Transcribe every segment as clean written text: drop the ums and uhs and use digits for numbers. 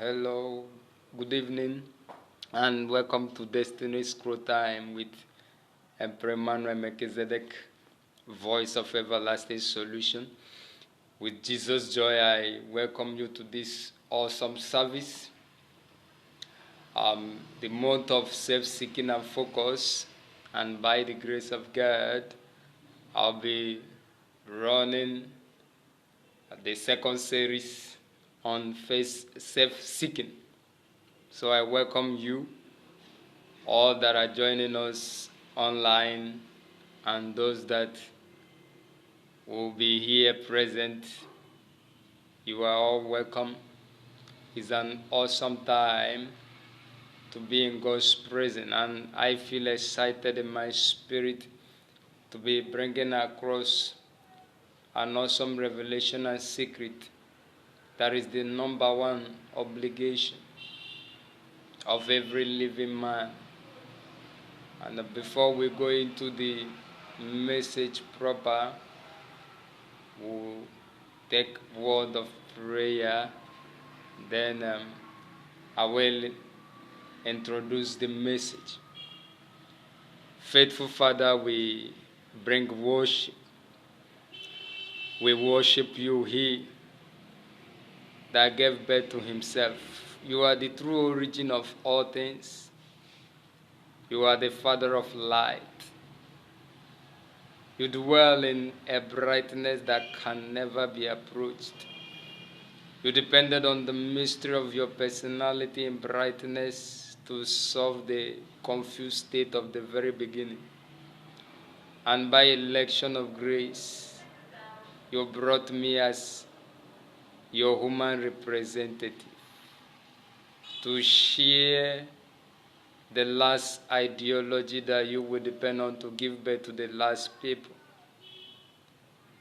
Hello, good evening, and welcome to Destiny Scroll Time with Emperor Emmanuel Melchizedek, Voice of Everlasting Solution. With Jesus' joy, I welcome you to this awesome service. The month of self-seeking and focus, and by the grace of God, I'll be running the second series on self-seeking. So I welcome you, all that are joining us online, and those that will be here present. You are all welcome. It's an awesome time to be in God's presence, and I feel excited in my spirit to be bringing across an awesome revelation and secret that is the number one obligation of every living man. And before we go into the message proper, we'll take word of prayer. Then I will introduce the message. Faithful Father, we bring worship. We worship you, He that gave birth to Himself. You are the true origin of all things. You are the Father of light. You dwell in a brightness that can never be approached. You depended on the mystery of your personality and brightness to solve the confused state of the very beginning. And by election of grace, you brought me as your human representative to share the last ideology that you will depend on to give birth to the last people.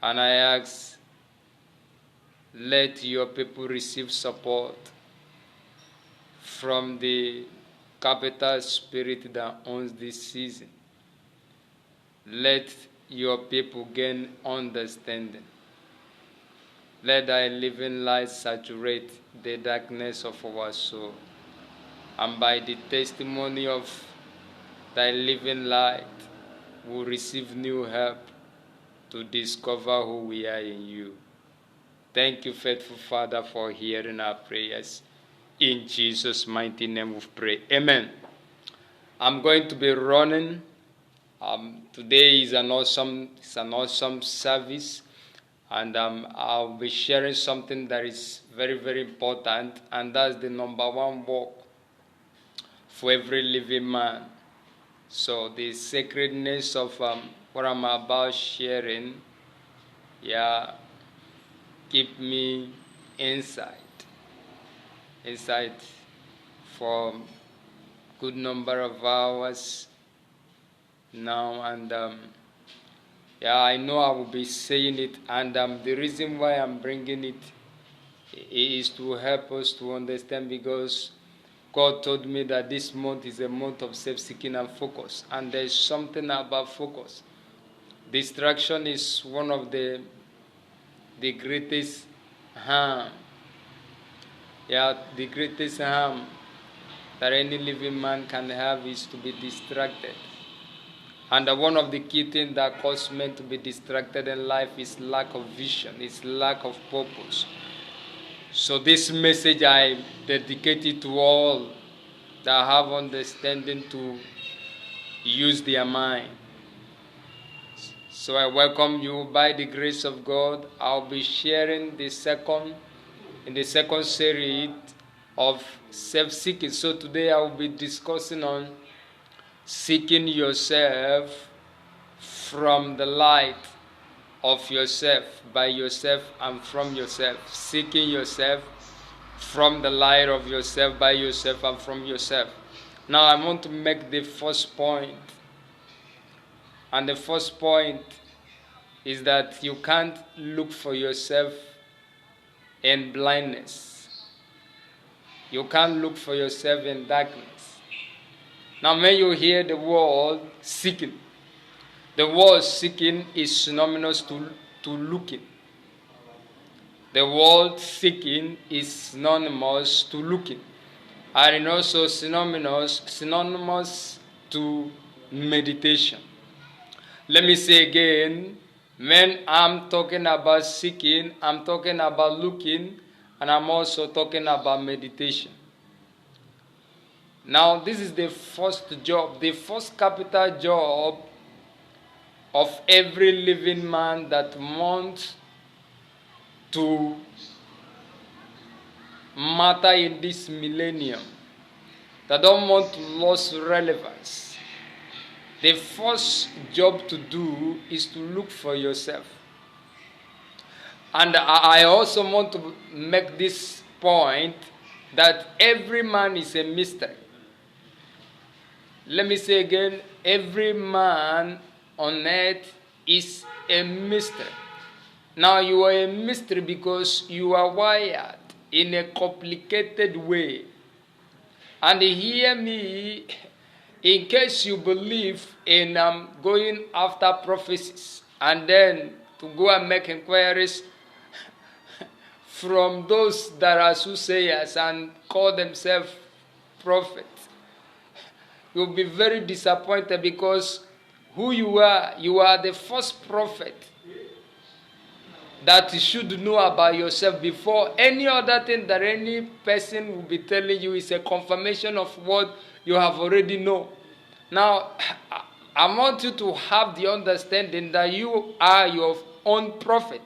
And I ask, let your people receive support from the capital spirit that owns this season. Let your people gain understanding. Let thy living light saturate the darkness of our soul. And by the testimony of thy living light, we'll receive new help to discover who we are in you. Thank you, faithful Father, for hearing our prayers. In Jesus' mighty name we pray. Amen. I'm going to be running. Today is an awesome service. And I'll be sharing something that is very, very important. And that's the number one work for every living man. So the sacredness of what I'm about sharing, keep me inside for good number of hours now. And I know I will be saying it, and the reason why I'm bringing it is to help us to understand, because God told me that this month is a month of self-seeking and focus, and there's something about focus. Distraction is one of the greatest harm. The greatest harm that any living man can have is to be distracted. And one of the key things that causes men to be distracted in life is lack of vision, is lack of purpose. So this message I dedicate it to all that have understanding to use their mind. So I welcome you. By the grace of God, I'll be sharing in the second series of self-seeking. So today I will be discussing on seeking yourself from the light of yourself, by yourself and from yourself. Seeking yourself from the light of yourself, by yourself and from yourself. Now I want to make the first point. And the first point is that you can't look for yourself in blindness. You can't look for yourself in darkness. Now when you hear the word seeking, the word seeking is synonymous to looking. The word seeking is synonymous to looking, and also synonymous to meditation. Let me say again, when I'm talking about seeking, I'm talking about looking, and I'm also talking about meditation. Now, this is the first job, the first capital job of every living man that wants to matter in this millennium, that don't want to lose relevance. The first job to do is to look for yourself. And I also want to make this point that every man is a mystery. Let me say again, every man on earth is a mystery. Now you are a mystery because you are wired in a complicated way. And hear me, in case you believe in going after prophecies and then to go and make inquiries from those that are soothsayers and call themselves prophets, you'll be very disappointed, because who you are the first prophet that you should know about yourself before any other thing that any person will be telling you is a confirmation of what you have already known. Now, I want you to have the understanding that you are your own prophet.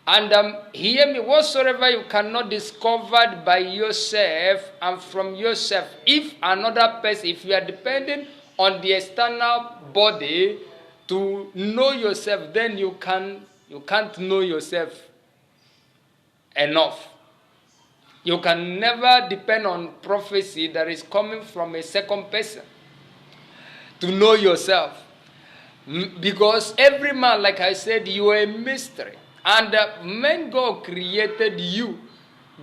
And hear me, whatsoever you cannot discover by yourself and from yourself, if another person, if you are depending on the external body to know yourself, then you can't know yourself enough. You can never depend on prophecy that is coming from a second person to know yourself. Because every man, like I said, you are a mystery. And when God created you,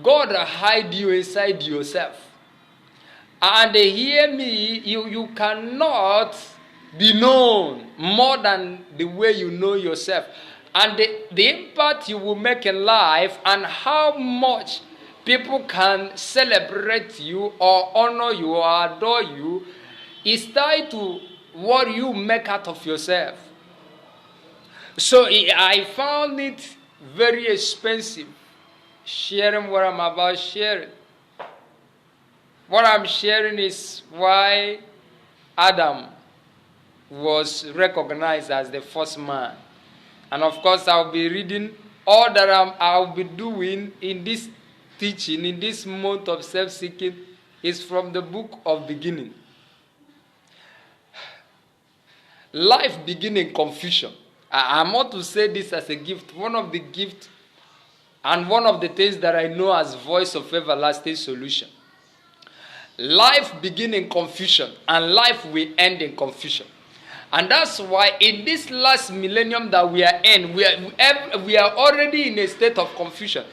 God hide you inside yourself. And hear me, you cannot be known more than the way you know yourself. And the impact you will make in life and how much people can celebrate you or honor you or adore you is tied to what you make out of yourself. So I found it very expensive sharing what I'm about sharing. What I'm sharing is why Adam was recognized as the first man. And of course, I'll be reading all that I'll be doing in this teaching, in this month of self-seeking, is from the book of beginning. Life begins in confusion. I want to say this as a gift. One of the gifts and one of the things that I know as voice of everlasting solution. Life begins in confusion and life will end in confusion. And that's why in this last millennium that we are in, we are already in a state of confusion.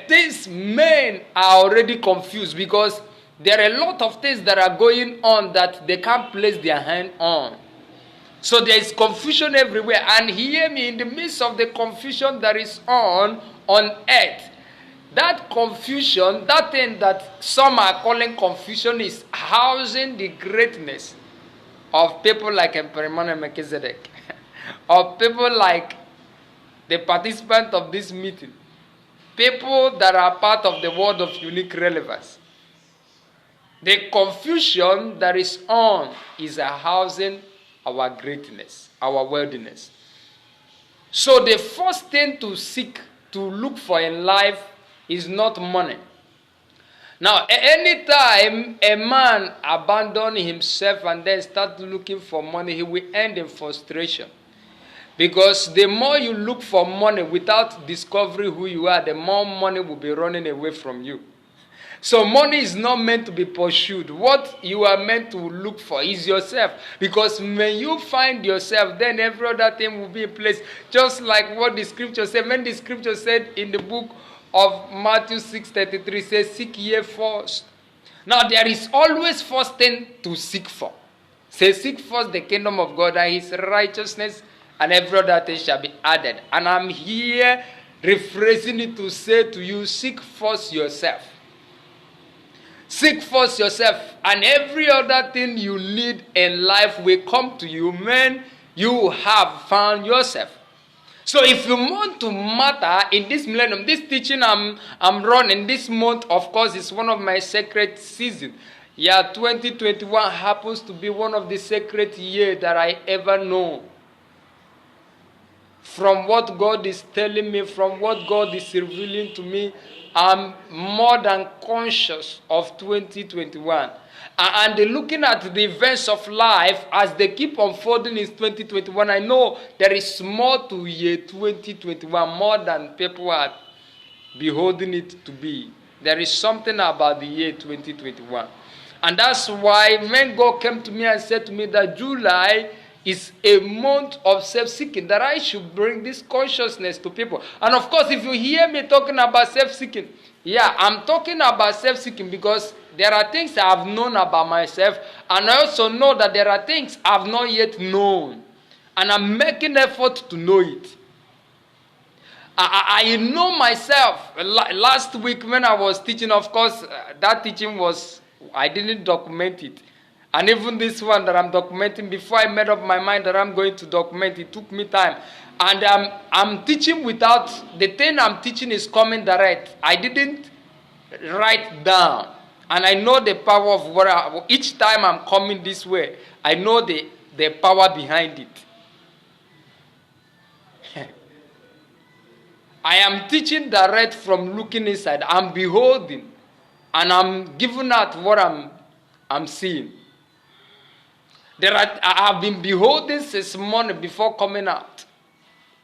These men are already confused because there are a lot of things that are going on that they can't place their hand on. So there is confusion everywhere. And hear me, in the midst of the confusion that is on earth, that confusion, that thing that some are calling confusion, is housing the greatness of people like Emperor Emmanuel Melchizedek, of people like the participants of this meeting, people that are part of the world of unique relevance. The confusion that is on is housing our greatness, our worthiness. So the first thing to seek, to look for in life is not money. Now, anytime a man abandons himself and then starts looking for money, he will end in frustration. Because the more you look for money without discovering who you are, the more money will be running away from you. So money is not meant to be pursued. What you are meant to look for is yourself. Because when you find yourself, then every other thing will be in place. Just like what the scripture said. When the scripture said in the book of Matthew 6:33, says, seek ye first. Now there is always first thing to seek for. Say, seek first the kingdom of God and his righteousness, and every other thing shall be added. And I'm here rephrasing it to say to you, seek first yourself. Seek first yourself, and every other thing you need in life will come to you when you have found yourself. So if you want to matter in this millennium, this teaching I'm running this month, of course, is one of my sacred seasons. Yeah, 2021 happens to be one of the sacred years that I ever know. From what God is telling me, from what God is revealing to me, I'm more than conscious of 2021. And looking at the events of life as they keep unfolding in 2021, I know there is more to year 2021, more than people are beholding it to be. There is something about the year 2021. And that's why when God came to me and said to me that July is a month of self-seeking, that I should bring this consciousness to people. And of course, if you hear me talking about self-seeking, yeah, I'm talking about self-seeking because there are things I've known about myself, and I also know that there are things I've not yet known, and I'm making effort to know it. I know myself. Last week when I was teaching, of course, that teaching was, I didn't document it. And even this one that I'm documenting, before I made up my mind that I'm going to document, it took me time. And I'm teaching without, the thing I'm teaching is coming direct. I didn't write down. And I know the power of what each time I'm coming this way, I know the power behind it. I am teaching direct from looking inside. I'm beholding. And I'm giving out what I'm seeing. I have been beholding since morning before coming out.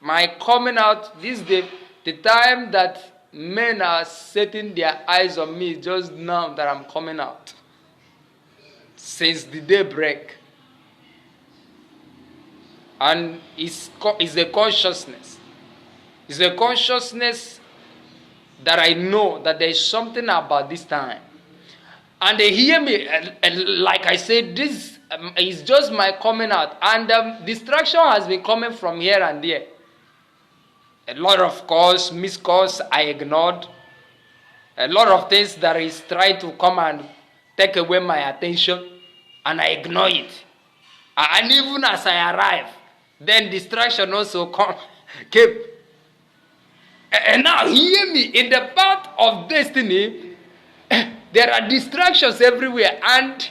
My coming out, this is the time that men are setting their eyes on me, just now that I'm coming out. Since the daybreak. And it's a consciousness. It's a consciousness that I know that there is something about this time. And they hear me, like I said, this is just my coming out. And distraction has been coming from here and there. A lot of calls, missed calls, I ignored. A lot of things that is trying to come and take away my attention, and I ignore it. And even as I arrive, then distraction also came. And now hear me, in the path of destiny, there are distractions everywhere. And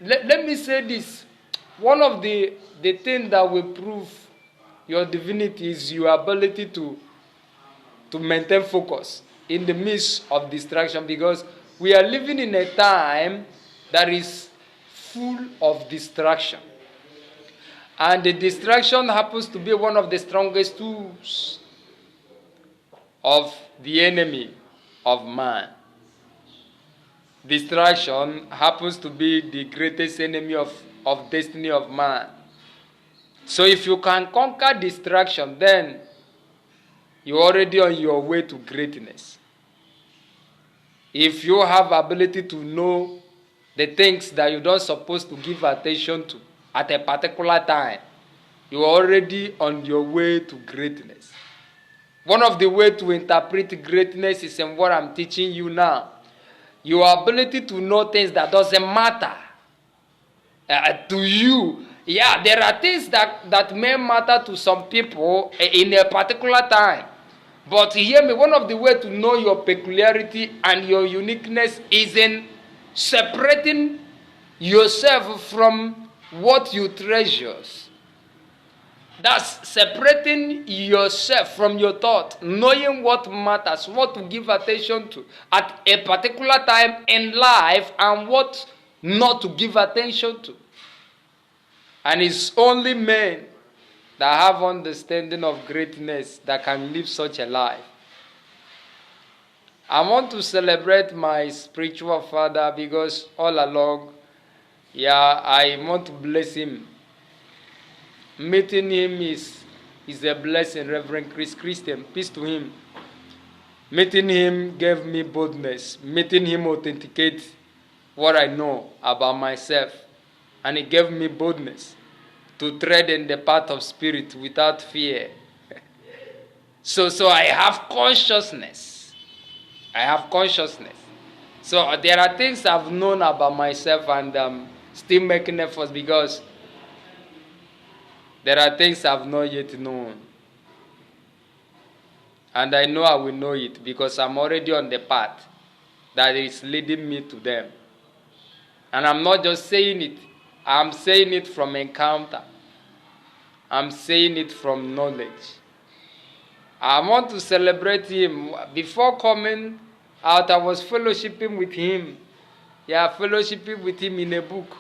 let me say this. One of the things that will prove your divinity is your ability to maintain focus in the midst of distraction, because we are living in a time that is full of distraction. And the distraction happens to be one of the strongest tools of the enemy of man. Distraction happens to be the greatest enemy of destiny of man. So if you can conquer distraction, then you're already on your way to greatness. If you have ability to know the things that you're not supposed to give attention to at a particular time, you're already on your way to greatness. One of the ways to interpret greatness is in what I'm teaching you now. Your ability to know things that doesn't matter to you. Yeah, there are things that may matter to some people in a particular time. But hear me, one of the ways to know your peculiarity and your uniqueness is in separating yourself from what you treasure. That's separating yourself from your thought, knowing what matters, what to give attention to at a particular time in life, and what not to give attention to. And it's only men that have understanding of greatness that can live such a life. I want to celebrate my spiritual father because all along, I want to bless him. Meeting him is a blessing, Reverend Chris Christian. Peace to him. Meeting him gave me boldness. Meeting him authenticate what I know about myself. And it gave me boldness to tread in the path of spirit without fear. So I have consciousness. I have consciousness. So there are things I've known about myself, and I'm still making efforts because there are things I've not yet known. And I know I will know it because I'm already on the path that is leading me to them. And I'm not just saying it. I'm saying it from encounter. I'm saying it from knowledge. I want to celebrate him. Before coming out, I was fellowshipping with him. Yeah, fellowshipping with him in a book.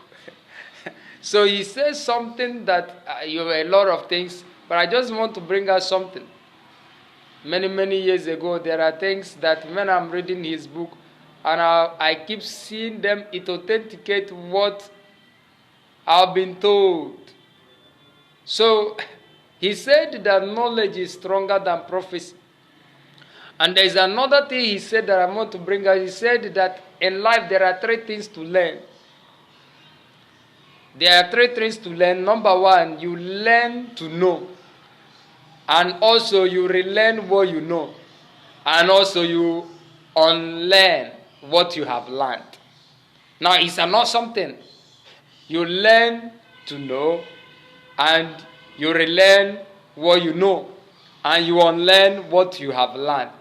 So he says something that a lot of things, but I just want to bring out something. Many years ago, there are things that when I'm reading his book, and I keep seeing them, it authenticates what I've been told. So he said that knowledge is stronger than prophecy. And there is another thing he said that I want to bring out. He said that in life there are three things to learn. There are three things to learn. Number one, you learn to know. And also you relearn what you know. And also you unlearn what you have learned. Now it's not something. You learn to know, and you relearn what you know, and you unlearn what you have learned.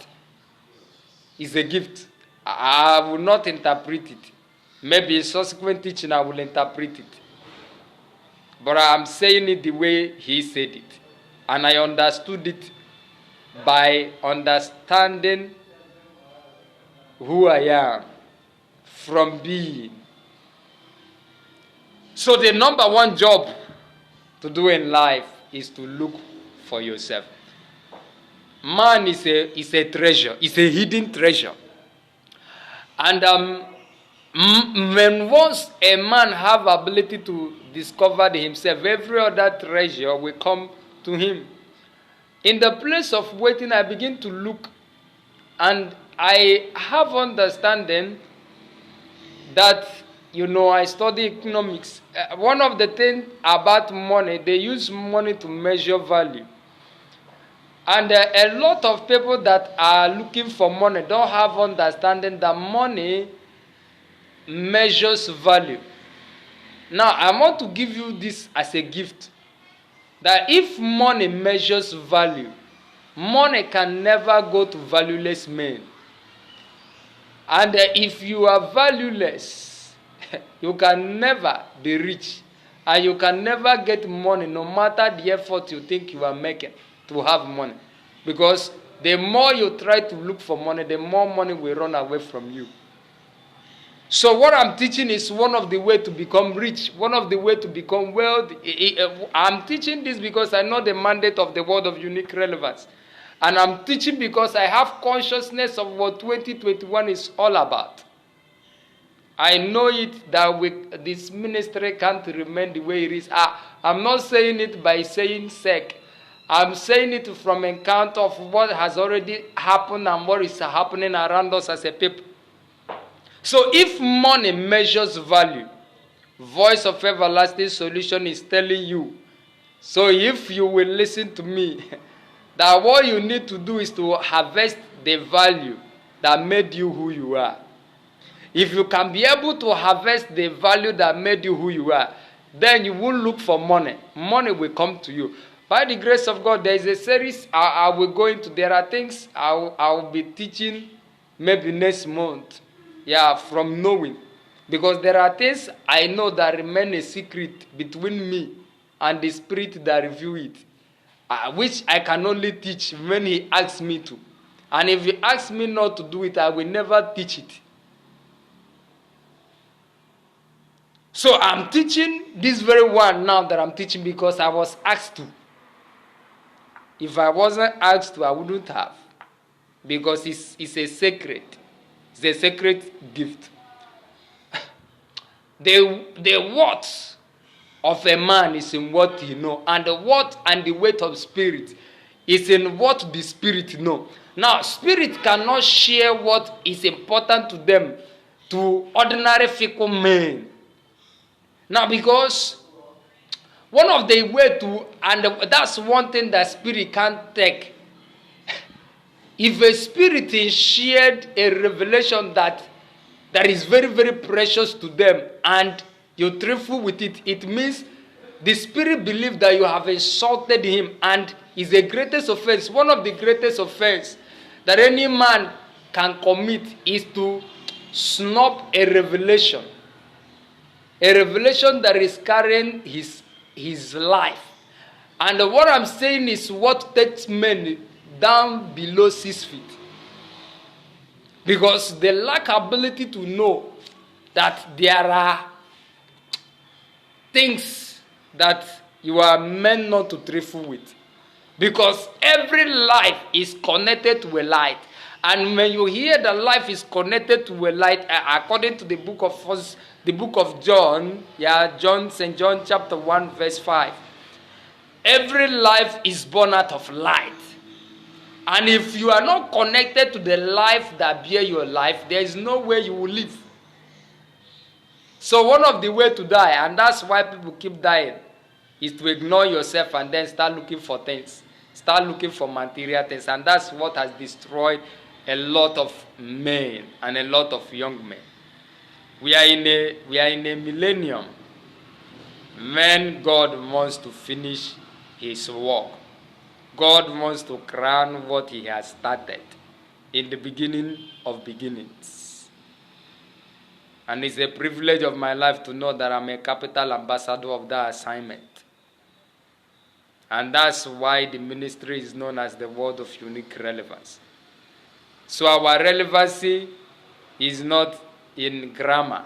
It's a gift. I will not interpret it. Maybe in subsequent teaching I will interpret it. But I'm saying it the way he said it. And I understood it by understanding who I am from being. So the number one job to do in life is to look for yourself. Man is a treasure. It's a hidden treasure. And when once a man have ability to discover himself, every other treasure will come to him. In the place of waiting, I begin to look, and I have understanding that, I study economics. One of the things about money, they use money to measure value. And a lot of people that are looking for money don't have understanding that money measures value. Now, I want to give you this as a gift. That if money measures value, money can never go to valueless men. And if you are valueless, you can never be rich. And you can never get money, no matter the effort you think you are making to have money. Because the more you try to look for money, the more money will run away from you. So what I'm teaching is one of the ways to become rich, one of the ways to become wealthy. I'm teaching this because I know the mandate of the word of unique relevance. And I'm teaching because I have consciousness of what 2021 is all about. I know it that this ministry can't remain the way it is. I'm not saying it by saying sake. I'm saying it from account of what has already happened and what is happening around us as a people. So if money measures value, Voice of Everlasting Solution is telling you. So if you will listen to me, that what you need to do is to harvest the value that made you who you are. If you can be able to harvest the value that made you who you are, then you won't look for money. Money will come to you. By the grace of God, there is a series I will go into. There are things I will be teaching maybe next month. Yeah, from knowing. Because there are things I know that remain a secret between me and the Spirit that reveal it. Which I can only teach when He asks me to. And if He asks me not to do it, I will never teach it. So I'm teaching this very one now that I'm teaching because I was asked to. If I wasn't asked to, I wouldn't have. Because it's a secret. It's a sacred gift. The worth of a man is in what he knows. And the worth and the weight of spirit is in what the spirit knows. Now, spirit cannot share what is important to them to ordinary fickle men. Now, because One of the way to, and that's one thing that spirit can't take. If a spirit is shared a revelation that is very, very precious to them, and you're truthful with it, it means the spirit believes that you have insulted him, and is the greatest offense. One of the greatest offense that any man can commit is to snub a revelation that is carrying his life. And what I'm saying is what takes men down below 6 feet, because they lack ability to know that there are things that you are meant not to trifle with, because every life is connected to a light. And when you hear that life is connected to a light, according to the book of John, St. John chapter 1 verse 5, every life is born out of light. And if you are not connected to the life that bear your life, there is no way you will live. So one of the way to die, and that's why people keep dying, is to ignore yourself and then start looking for things. Start looking for material things. And that's what has destroyed a lot of men and a lot of young men. We are in a millennium when God wants to finish his work. God wants to crown what he has started in the beginning of beginnings. And it's a privilege of my life to know that I'm a capital ambassador of that assignment. And that's why the ministry is known as the Word of Unique Relevance. So our relevancy is not in grammar.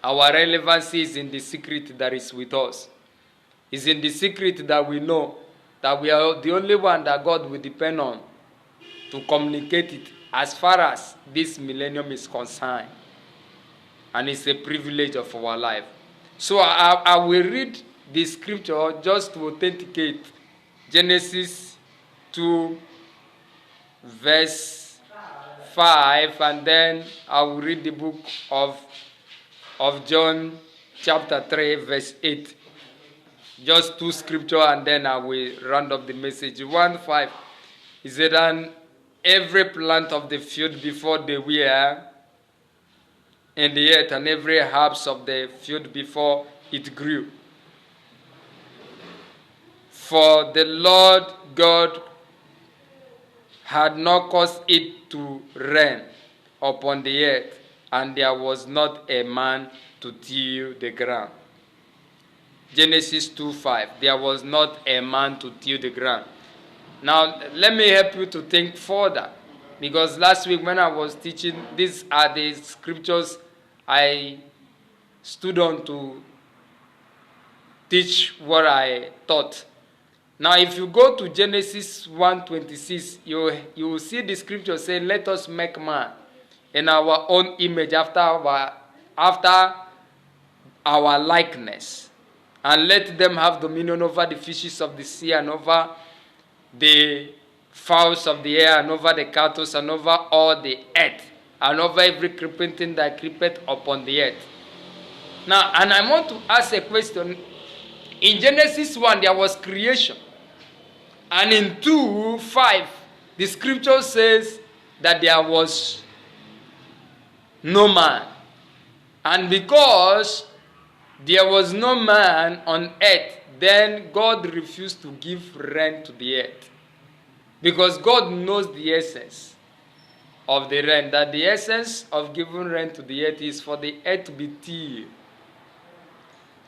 Our relevancy is in the secret that is with us. It's in the secret that we know that we are the only one that God will depend on to communicate it as far as this millennium is concerned. And it's a privilege of our life. So I will read the scripture just to authenticate Genesis 2 verse 5, and then I will read the book of John chapter 3 verse 8. Just two scripture, and then I will round up the message. 1:5. He said, and every plant of the field before they were in the earth, and every herbs of the field before it grew. For the Lord God had not caused it to rain upon the earth, and there was not a man to till the ground. Genesis 2:5. There was not a man to till the ground. Now, let me help you to think further. Because last week when I was teaching, these are the scriptures I stood on to teach what I taught. Now, if you go to Genesis 1:26, you will see the scripture saying, let us make man in our own image after our likeness. And let them have dominion over the fishes of the sea, and over the fowls of the air, and over the cattle, and over all the earth, and over every creeping thing that creepeth upon the earth. Now, and I want to ask a question. In Genesis 1, there was creation. And in 2:5, the scripture says that there was no man. And because there was no man on earth, then God refused to give rain to the earth. Because God knows the essence of the rain, that the essence of giving rain to the earth is for the earth to be tilled.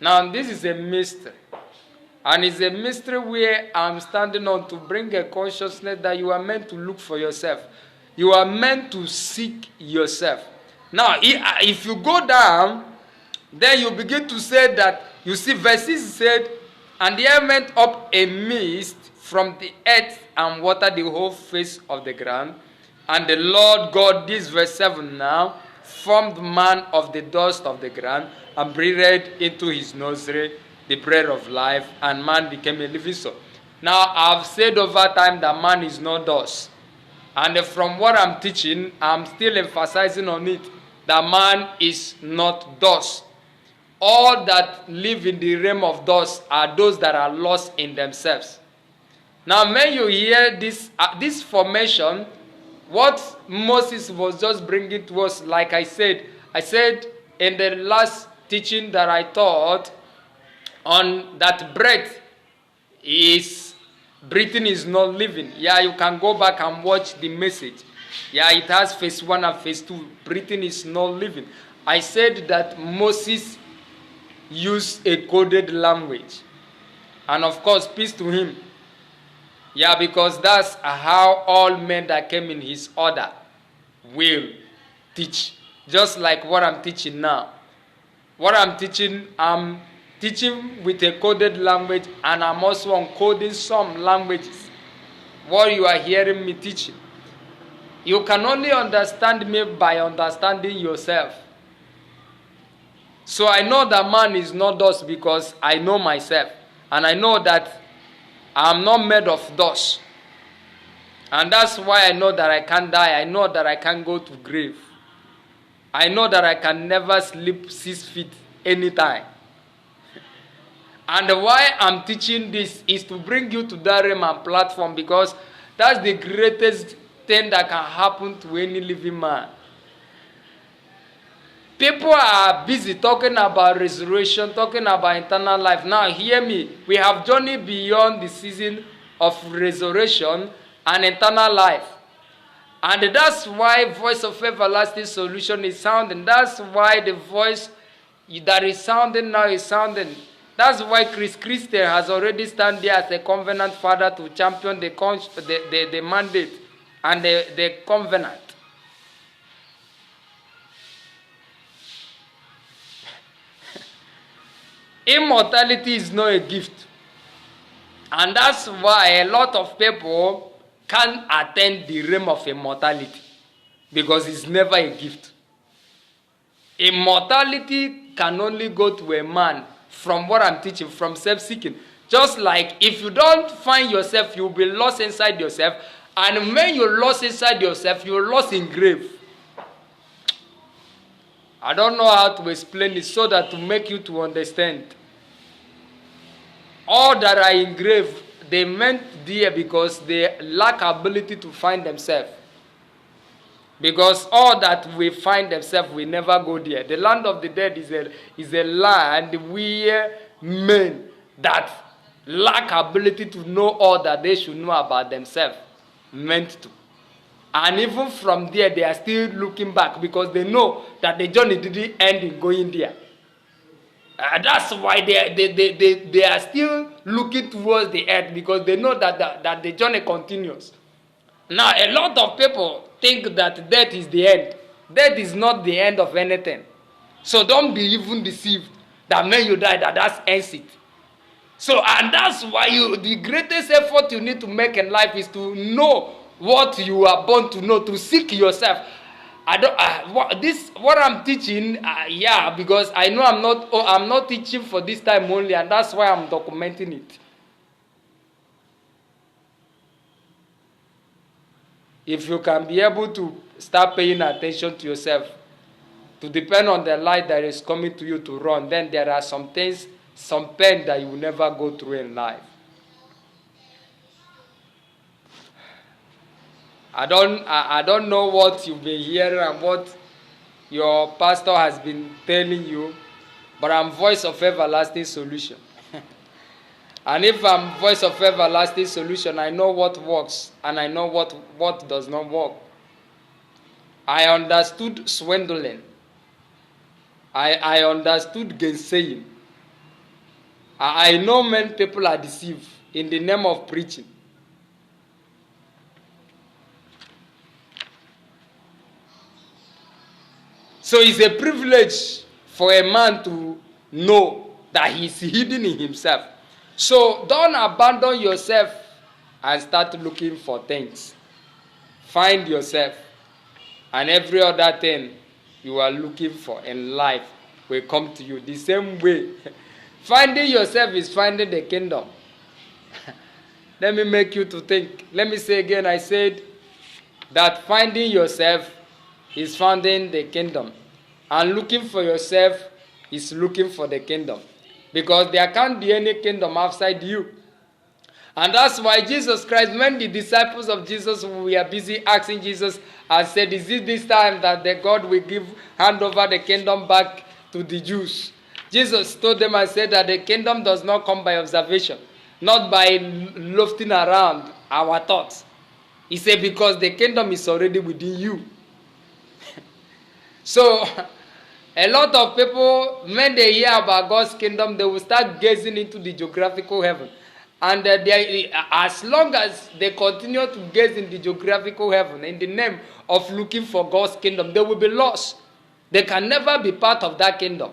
Now, this is a mystery. And it's a mystery where I'm standing on to bring a consciousness that you are meant to look for yourself. You are meant to seek yourself. Now, if you go down, then you begin to say that, you see, verse 6 said, and there went up a mist from the earth and watered the whole face of the ground. And the Lord God, this verse 7 now, formed man of the dust of the ground and breathed into his nostril the breath of life, and man became a living soul. Now, I've said over time that man is not dust. And from what I'm teaching, I'm still emphasizing on it, that man is not dust. all that live in the realm of dust are those that are lost in themselves. Now, when you hear this formation, what Moses was just bringing to us, like I said in the last teaching that I taught on that breathing is not living. Yeah, you can go back and watch the message. Yeah, it has phase 1 and phase 2. Breathing is not living. I said that Moses used a coded language. And of course, peace to him. Yeah, because that's how all men that came in his order will teach. Just like what I'm teaching now. What I'm teaching with a coded language, and I'm also encoding some languages. What you are hearing me teaching. You can only understand me by understanding yourself. So I know that man is not dust because I know myself. And I know that I'm not made of dust. And that's why I know that I can't die. I know that I can't go to grave. I know that I can never sleep 6 feet anytime. And why I'm teaching this is to bring you to that realm and platform, because that's the greatest thing that can happen to any living man. People are busy talking about resurrection, talking about eternal life. Now, hear me. We have journeyed beyond the season of resurrection and eternal life. And that's why Voice of Everlasting Solution is sounding. That's why the voice that is sounding now is sounding. That's why Chris Christian has already stand there as a covenant father to champion the mandate and the covenant. Immortality is not a gift. And that's why a lot of people can't attain the realm of immortality, because it's never a gift. Immortality can only go to a man, from what I'm teaching, from self-seeking. Just like if you don't find yourself, you'll be lost inside yourself. And when you're lost inside yourself, you're lost in grave. I don't know how to explain it so that to make you to understand. All that are in grave, they meant there because they lack ability to find themselves. Because all that we find themselves will never go there. The land of the dead is a land where men that lack ability to know all that they should know about themselves meant to. And even from there, they are still looking back because they know that the journey didn't end in going there. That's why they are still looking towards the earth, because they know that the journey continues. Now, a lot of people think that death is the end. Death is not the end of anything. So don't be even deceived that when you die, that ends it. So, and that's why the greatest effort you need to make in life is to know what you are born to know, to seek yourself. What I'm teaching, because I know I'm not teaching for this time only, and that's why I'm documenting it. If you can be able to start paying attention to yourself, to depend on the light that is coming to you to run, then there are some things, some pain that you will never go through in life. I don't know what you've been hearing and what your pastor has been telling you, but I'm Voice of Everlasting Solution. And if I'm Voice of Everlasting Solution, I know what works and I know what does not work. I understood swindling. I understood gainsaying. I know many people are deceived in the name of preaching. So it's a privilege for a man to know that he's hidden in himself. So don't abandon yourself and start looking for things. Find yourself, and every other thing you are looking for in life will come to you the same way. Finding yourself is finding the kingdom. Let me make you to think. Let me say again, I said that finding yourself is finding the kingdom. And looking for yourself is looking for the kingdom. Because there can't be any kingdom outside you. And that's why Jesus Christ, when the disciples of Jesus were busy asking Jesus and said, is it this time that the God will hand over the kingdom back to the Jews? Jesus told them and said that the kingdom does not come by observation, not by lofting around our thoughts. He said, because the kingdom is already within you. So, a lot of people, when they hear about God's kingdom, they will start gazing into the geographical heaven. And as long as they continue to gaze in the geographical heaven in the name of looking for God's kingdom, they will be lost. They can never be part of that kingdom.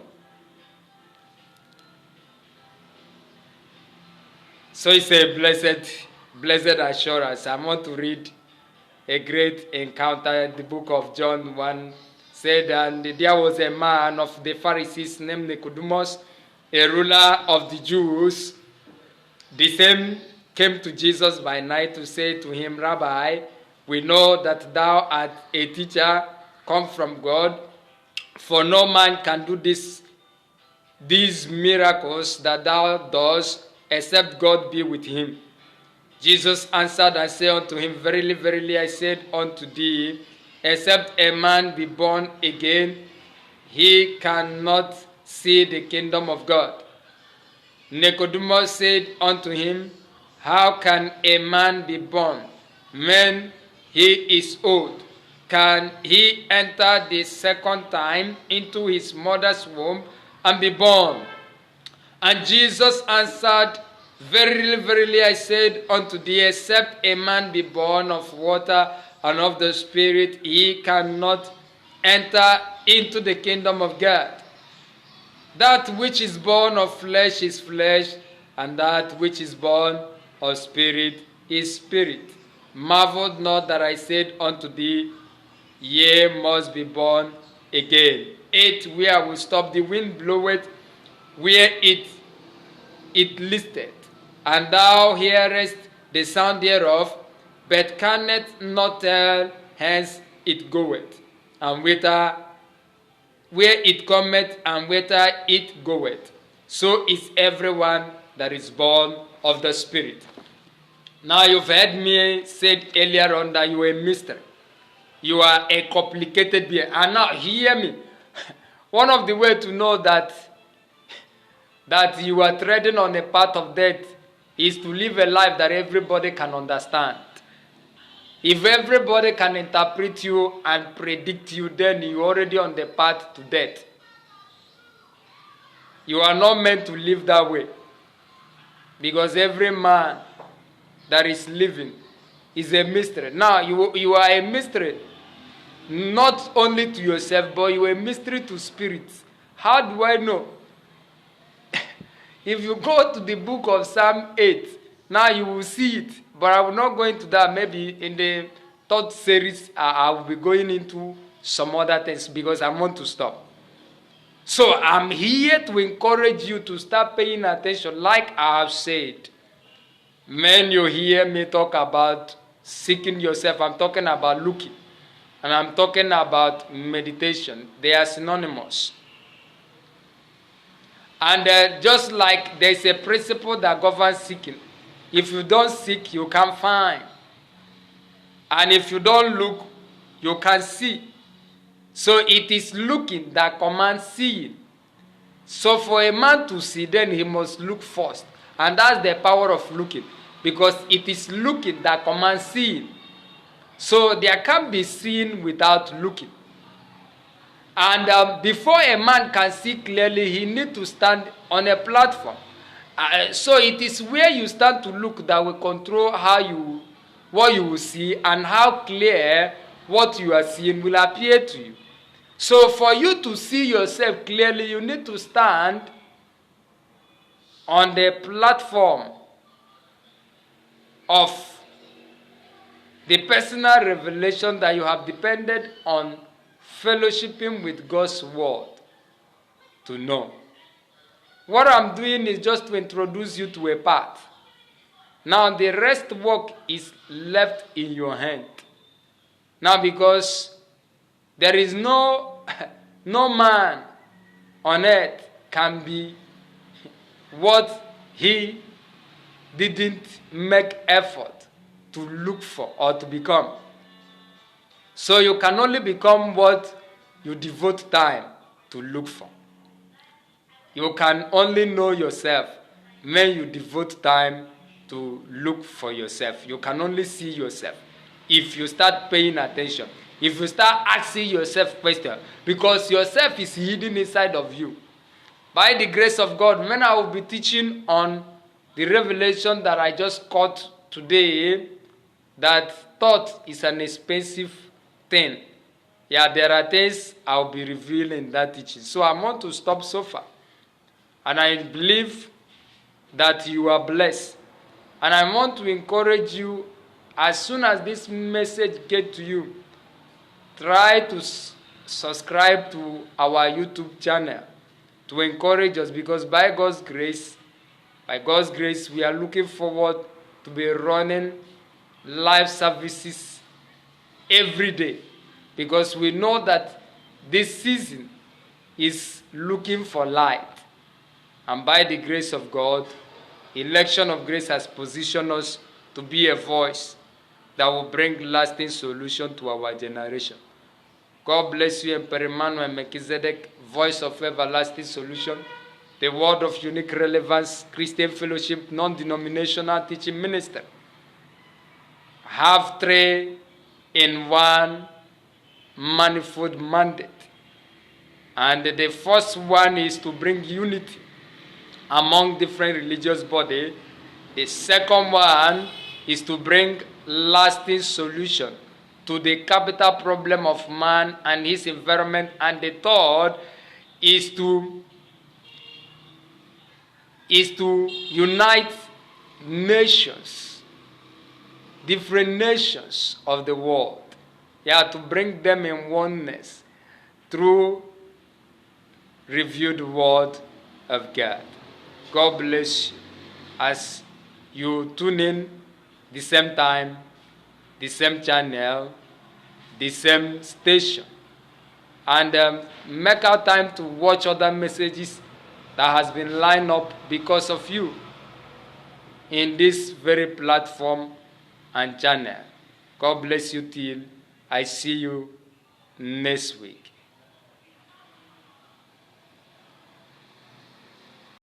So it's a blessed assurance. I want to read a great encounter. The book of John 1 said, and there was a man of the Pharisees named Nicodemus, a ruler of the Jews. The same came to Jesus by night to say to him, Rabbi, we know that thou art a teacher come from God, for no man can do these miracles that thou dost, except God be with him. Jesus answered and said unto him, Verily, verily, I said unto thee, except a man be born again, he cannot see the kingdom of God. Nicodemus said unto him, How can a man be born when he is old? Can he enter the second time into his mother's womb and be born? And Jesus answered, Verily, verily, I said unto thee, except a man be born of water and of the Spirit, he cannot enter into the kingdom of God. That which is born of flesh is flesh, and that which is born of spirit is spirit. Marvel not that I said unto thee, Ye must be born again. 8, where we stop, the wind bloweth where it listeth, and thou hearest the sound thereof, but canst not tell hence it goeth, and whither where it cometh, and whither it goeth. So is everyone that is born of the Spirit. Now you've heard me said earlier on that you are a mystery. You are a complicated being. And now hear me. One of the ways to know that you are treading on a path of death is to live a life that everybody can understand. If everybody can interpret you and predict you, then you're already on the path to death. You are not meant to live that way. Because every man that is living is a mystery. Now, you are a mystery, not only to yourself, but you are a mystery to spirits. How do I know? If you go to the book of Psalm 8, now you will see it. But I will not go into that. Maybe in the third series, I will be going into some other things because I want to stop. So I'm here to encourage you to start paying attention. Like I have said, when you hear me talk about seeking yourself, I'm talking about looking. And I'm talking about meditation. They are synonymous. And just like there's a principle that governs seeking. If you don't seek, you can't find. And if you don't look, you can't see. So it is looking that commands seeing. So for a man to see, then he must look first. And that's the power of looking. Because it is looking that commands seeing. So there can't be seeing without looking. And before a man can see clearly, he needs to stand on a platform. So it is where you stand to look that will control what you will see and how clear what you are seeing will appear to you. So for you to see yourself clearly, you need to stand on the platform of the personal revelation that you have depended on fellowshipping with God's word to know. What I'm doing is just to introduce you to a path. Now the rest work is left in your hand. Now because there is no man on earth can be what he didn't make effort to look for or to become. So you can only become what you devote time to look for. You can only know yourself when you devote time to look for yourself. You can only see yourself if you start paying attention, if you start asking yourself questions, because yourself is hidden inside of you. By the grace of God, when I will be teaching on the revelation that I just caught today, that thought is an expensive thing. Yeah, there are things I'll be revealing in that teaching. So I want to stop so far. And I believe that you are blessed. And I want to encourage you, as soon as this message gets to you, try to subscribe to our YouTube channel to encourage us, because by God's grace, we are looking forward to be running live services every day, because we know that this season is looking for light. And by the grace of God, election of grace has positioned us to be a voice that will bring lasting solution to our generation. God bless you, Emperor Emmanuel Melchizedek, voice of everlasting solution, the word of unique relevance, Christian Fellowship, non-denominational teaching minister. Have 3 in 1 manifold mandate. And the first one is to bring unity among different religious bodies. The second one is to bring lasting solution to the capital problem of man and his environment. And the third is to unite nations, different nations of the world. Yeah, to bring them in oneness through revealed word of God. God bless you as you tune in the same time, the same channel, the same station, and make out time to watch other messages that has been lined up because of you in this very platform and channel. God bless you till I see you next week.